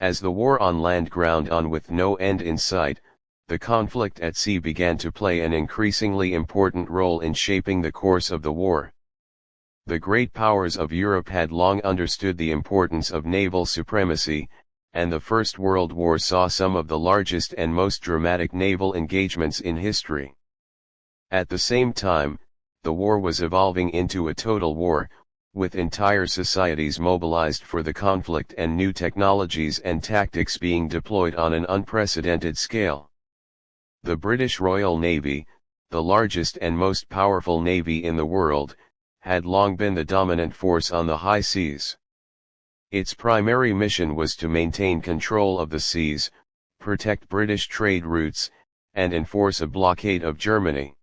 As the war on land ground on with no end in sight, the conflict at sea began to play an increasingly important role in shaping the course of the war. The great powers of Europe had long understood the importance of naval supremacy, and the First World War saw some of the largest and most dramatic naval engagements in history. At the same time, the war was evolving into a total war, with entire societies mobilized for the conflict and new technologies and tactics being deployed on an unprecedented scale. The British Royal Navy, the largest and most powerful navy in the world, had long been the dominant force on the high seas. Its primary mission was to maintain control of the seas, protect British trade routes, and enforce a blockade of Germany.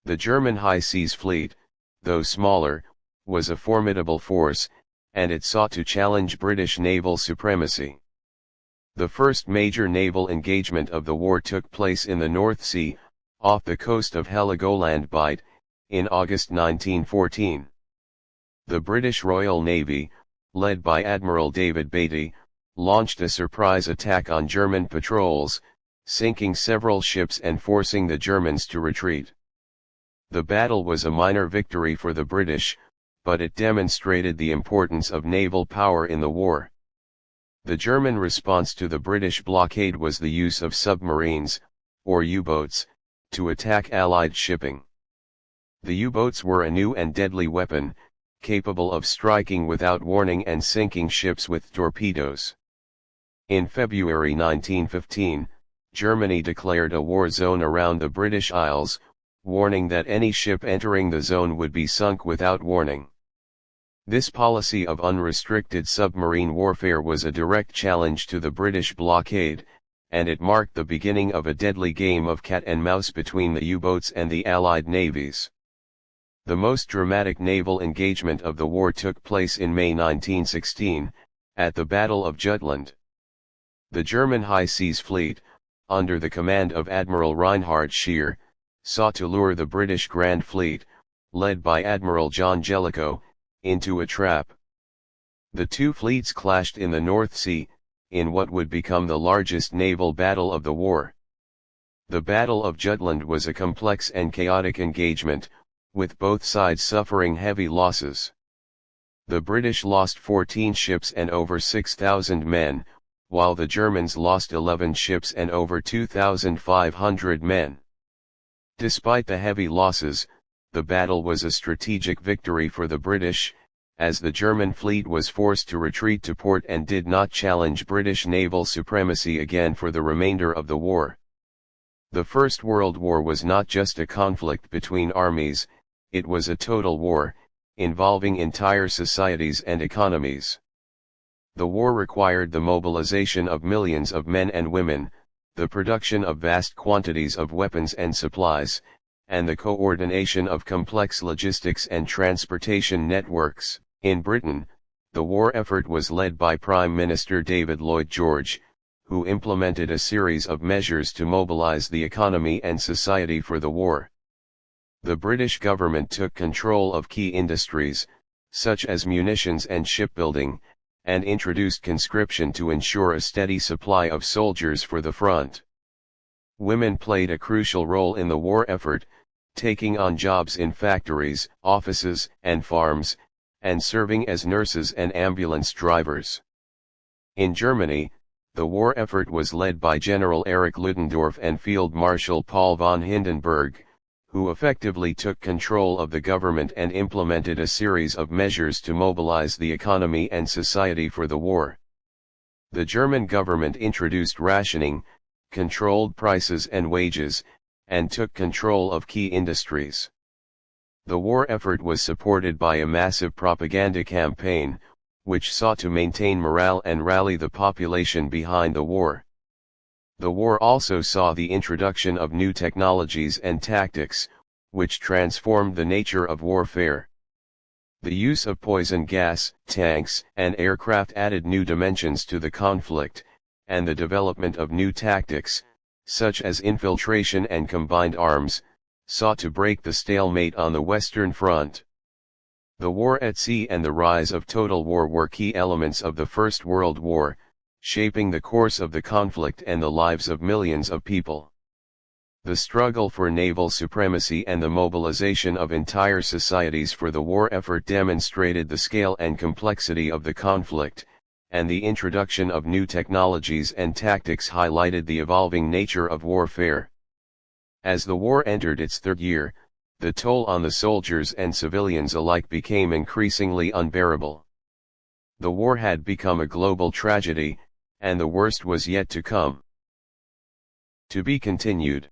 The German High Seas Fleet, though smaller, was a formidable force, and it sought to challenge British naval supremacy. The first major naval engagement of the war took place in the North Sea, off the coast of Heligoland Bight, in August 1914. The British Royal Navy, led by Admiral David Beatty, launched a surprise attack on German patrols, sinking several ships and forcing the Germans to retreat. The battle was a minor victory for the British, but it demonstrated the importance of naval power in the war. The German response to the British blockade was the use of submarines, or U-boats, to attack Allied shipping. The U-boats were a new and deadly weapon, capable of striking without warning and sinking ships with torpedoes. In February 1915, Germany declared a war zone around the British Isles, warning that any ship entering the zone would be sunk without warning. This policy of unrestricted submarine warfare was a direct challenge to the British blockade, and it marked the beginning of a deadly game of cat and mouse between the U-boats and the Allied navies. The most dramatic naval engagement of the war took place in May 1916, at the Battle of Jutland. The German High Seas Fleet, under the command of Admiral Reinhard Scheer, sought to lure the British Grand Fleet, led by Admiral John Jellicoe, into a trap. The two fleets clashed in the North Sea, in what would become the largest naval battle of the war. The Battle of Jutland was a complex and chaotic engagement, with both sides suffering heavy losses. The British lost 14 ships and over 6,000 men, while the Germans lost 11 ships and over 2,500 men. Despite the heavy losses, the battle was a strategic victory for the British, as the German fleet was forced to retreat to port and did not challenge British naval supremacy again for the remainder of the war. The First World War was not just a conflict between armies, it was a total war, involving entire societies and economies. The war required the mobilization of millions of men and women, the production of vast quantities of weapons and supplies, and the coordination of complex logistics and transportation networks. In Britain, the war effort was led by Prime Minister David Lloyd George, who implemented a series of measures to mobilize the economy and society for the war. The British government took control of key industries, such as munitions and shipbuilding, and introduced conscription to ensure a steady supply of soldiers for the front. Women played a crucial role in the war effort, taking on jobs in factories, offices, and farms, and serving as nurses and ambulance drivers. In Germany, the war effort was led by General Erich Ludendorff and Field Marshal Paul von Hindenburg, who effectively took control of the government and implemented a series of measures to mobilize the economy and society for the war. The German government introduced rationing, controlled prices and wages, and took control of key industries. The war effort was supported by a massive propaganda campaign, which sought to maintain morale and rally the population behind the war. The war also saw the introduction of new technologies and tactics, which transformed the nature of warfare. The use of poison gas, tanks, and aircraft added new dimensions to the conflict, and the development of new tactics, such as infiltration and combined arms, sought to break the stalemate on the Western Front. The war at sea and the rise of total war were key elements of the First World War, shaping the course of the conflict and the lives of millions of people. The struggle for naval supremacy and the mobilization of entire societies for the war effort demonstrated the scale and complexity of the conflict, and the introduction of new technologies and tactics highlighted the evolving nature of warfare. As the war entered its third year, the toll on the soldiers and civilians alike became increasingly unbearable. The war had become a global tragedy, and the worst was yet to come. To be continued.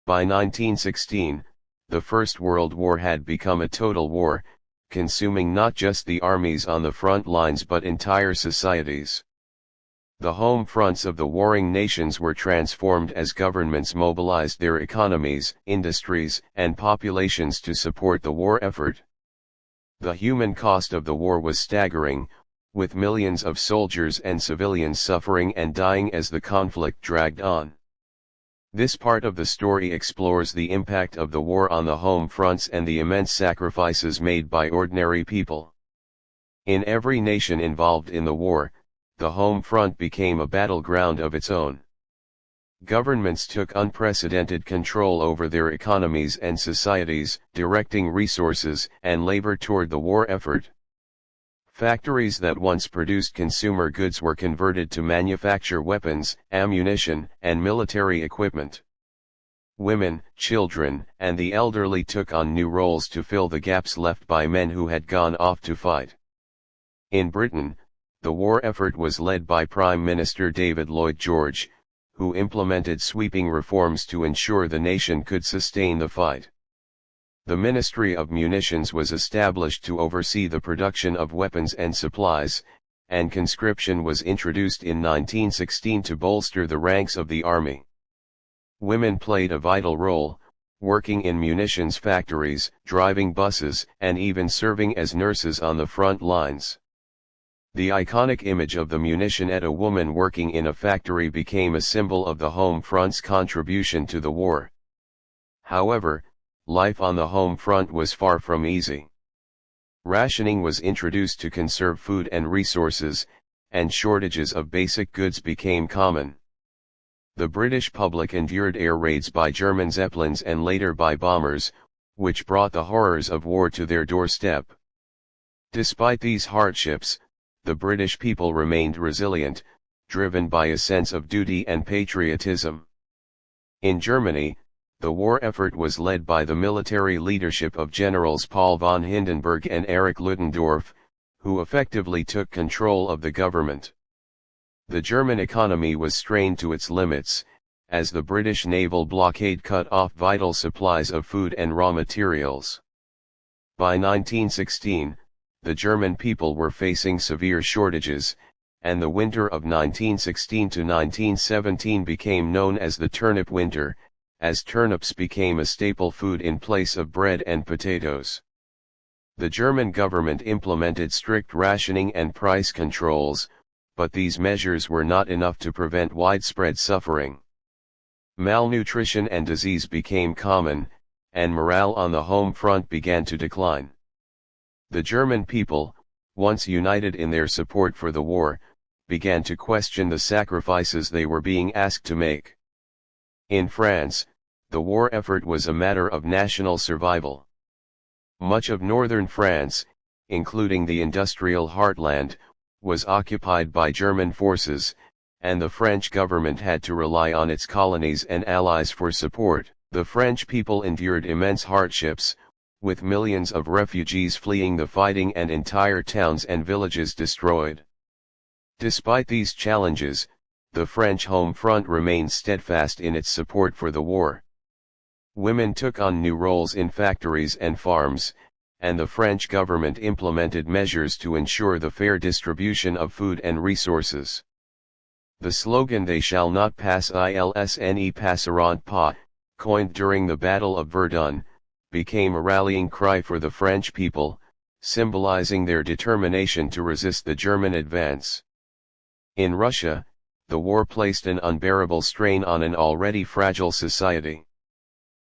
By 1916, the First World War had become a total war, consuming not just the armies on the front lines but entire societies. The home fronts of the warring nations were transformed as governments mobilized their economies, industries, and populations to support the war effort. The human cost of the war was staggering, with millions of soldiers and civilians suffering and dying as the conflict dragged on. This part of the story explores the impact of the war on the home fronts and the immense sacrifices made by ordinary people. In every nation involved in the war, the home front became a battleground of its own. Governments took unprecedented control over their economies and societies, directing resources and labor toward the war effort. Factories that once produced consumer goods were converted to manufacture weapons, ammunition, and military equipment. Women, children, and the elderly took on new roles to fill the gaps left by men who had gone off to fight. In Britain, the war effort was led by Prime Minister David Lloyd George, who implemented sweeping reforms to ensure the nation could sustain the fight. The Ministry of Munitions was established to oversee the production of weapons and supplies, and conscription was introduced in 1916 to bolster the ranks of the army. Women played a vital role, working in munitions factories, driving buses, and even serving as nurses on the front lines. The iconic image of the munitionette, a woman working in a factory, became a symbol of the home front's contribution to the war. However, life on the home front was far from easy. Rationing was introduced to conserve food and resources, and shortages of basic goods became common. The British public endured air raids by German Zeppelins and later by bombers, which brought the horrors of war to their doorstep. Despite these hardships, the British people remained resilient, driven by a sense of duty and patriotism. In Germany, the war effort was led by the military leadership of Generals Paul von Hindenburg and Erich Ludendorff, who effectively took control of the government. The German economy was strained to its limits, as the British naval blockade cut off vital supplies of food and raw materials. By 1916, the German people were facing severe shortages, and the winter of 1916 to 1917 became known as the turnip winter, as turnips became a staple food in place of bread and potatoes. The German government implemented strict rationing and price controls, but these measures were not enough to prevent widespread suffering. Malnutrition and disease became common, and morale on the home front began to decline. The German people, once united in their support for the war, began to question the sacrifices they were being asked to make. In France, the war effort was a matter of national survival. Much of northern France, including the industrial heartland, was occupied by German forces, and the French government had to rely on its colonies and allies for support. The French people endured immense hardships, with millions of refugees fleeing the fighting and entire towns and villages destroyed. Despite these challenges, the French home front remained steadfast in its support for the war. Women took on new roles in factories and farms, and the French government implemented measures to ensure the fair distribution of food and resources. The slogan "They shall not pass ils ne passeront pas," coined during the Battle of Verdun, became a rallying cry for the French people, symbolizing their determination to resist the German advance. In Russia, the war placed an unbearable strain on an already fragile society.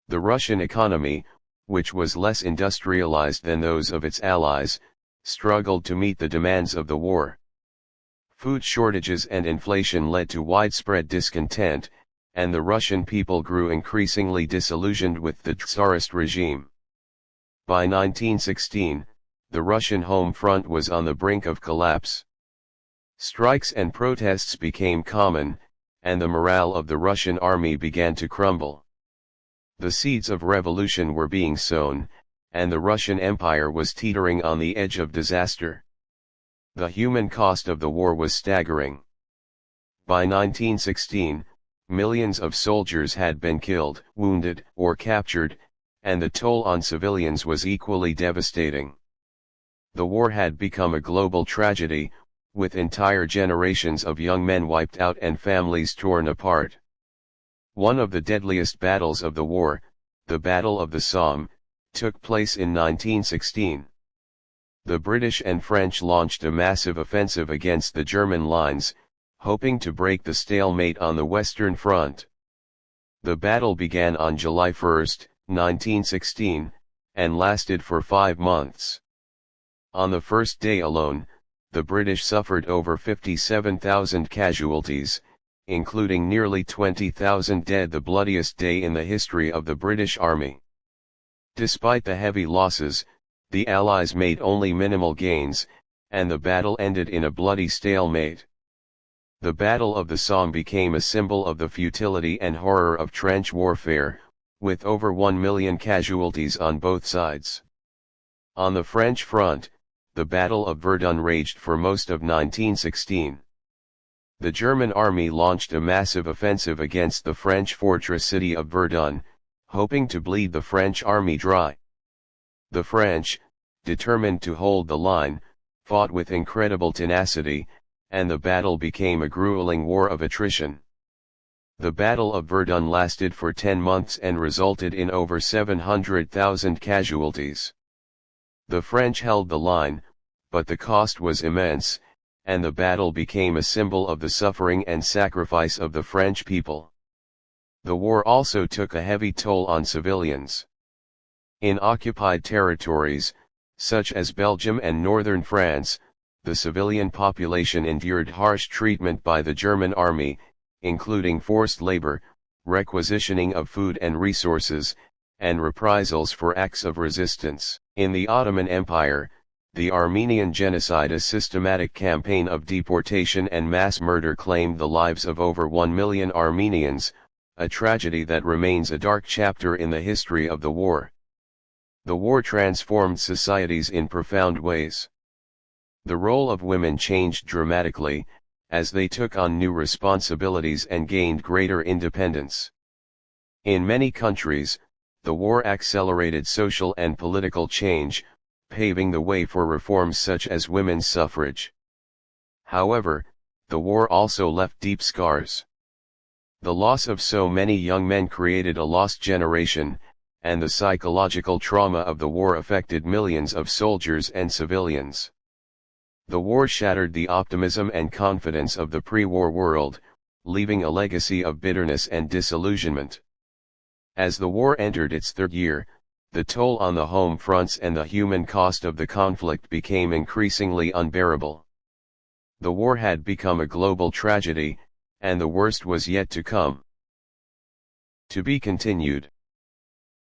The Russian economy, which was less industrialized than those of its allies, struggled to meet the demands of the war. Food shortages and inflation led to widespread discontent, and the Russian people grew increasingly disillusioned with the Tsarist regime. By 1916, the Russian home front was on the brink of collapse. Strikes and protests became common, and the morale of the Russian army began to crumble. The seeds of revolution were being sown, and the Russian Empire was teetering on the edge of disaster. The human cost of the war was staggering. By 1916, millions of soldiers had been killed, wounded, or captured, and the toll on civilians was equally devastating. The war had become a global tragedy, with entire generations of young men wiped out and families torn apart. One of the deadliest battles of the war, the Battle of the Somme, took place in 1916. The British and French launched a massive offensive against the German lines, hoping to break the stalemate on the Western Front. The battle began on July 1, 1916, and lasted for 5 months. On the first day alone, the British suffered over 57,000 casualties, including nearly 20,000 dead, the bloodiest day in the history of the British Army. Despite the heavy losses, the Allies made only minimal gains, and the battle ended in a bloody stalemate. The Battle of the Somme became a symbol of the futility and horror of trench warfare, with over 1 million casualties on both sides. On the French front, the Battle of Verdun raged for most of 1916. The German army launched a massive offensive against the French fortress city of Verdun, hoping to bleed the French army dry. The French, determined to hold the line, fought with incredible tenacity, and the battle became a grueling war of attrition. The Battle of Verdun lasted for 10 months and resulted in over 700,000 casualties. The French held the line, but the cost was immense, and the battle became a symbol of the suffering and sacrifice of the French people. The war also took a heavy toll on civilians. In occupied territories, such as Belgium and northern France, the civilian population endured harsh treatment by the German army, including forced labor, requisitioning of food and resources, and reprisals for acts of resistance. In the Ottoman Empire, the Armenian genocide, a systematic campaign of deportation and mass murder, claimed the lives of over 1 million Armenians, a tragedy that remains a dark chapter in the history of the war. The war transformed societies in profound ways. The role of women changed dramatically, as they took on new responsibilities and gained greater independence. In many countries, the war accelerated social and political change, paving the way for reforms such as women's suffrage. However, the war also left deep scars. The loss of so many young men created a lost generation, and the psychological trauma of the war affected millions of soldiers and civilians. The war shattered the optimism and confidence of the pre-war world, leaving a legacy of bitterness and disillusionment. As the war entered its third year, the toll on the home fronts and the human cost of the conflict became increasingly unbearable. The war had become a global tragedy, and the worst was yet to come. To be continued.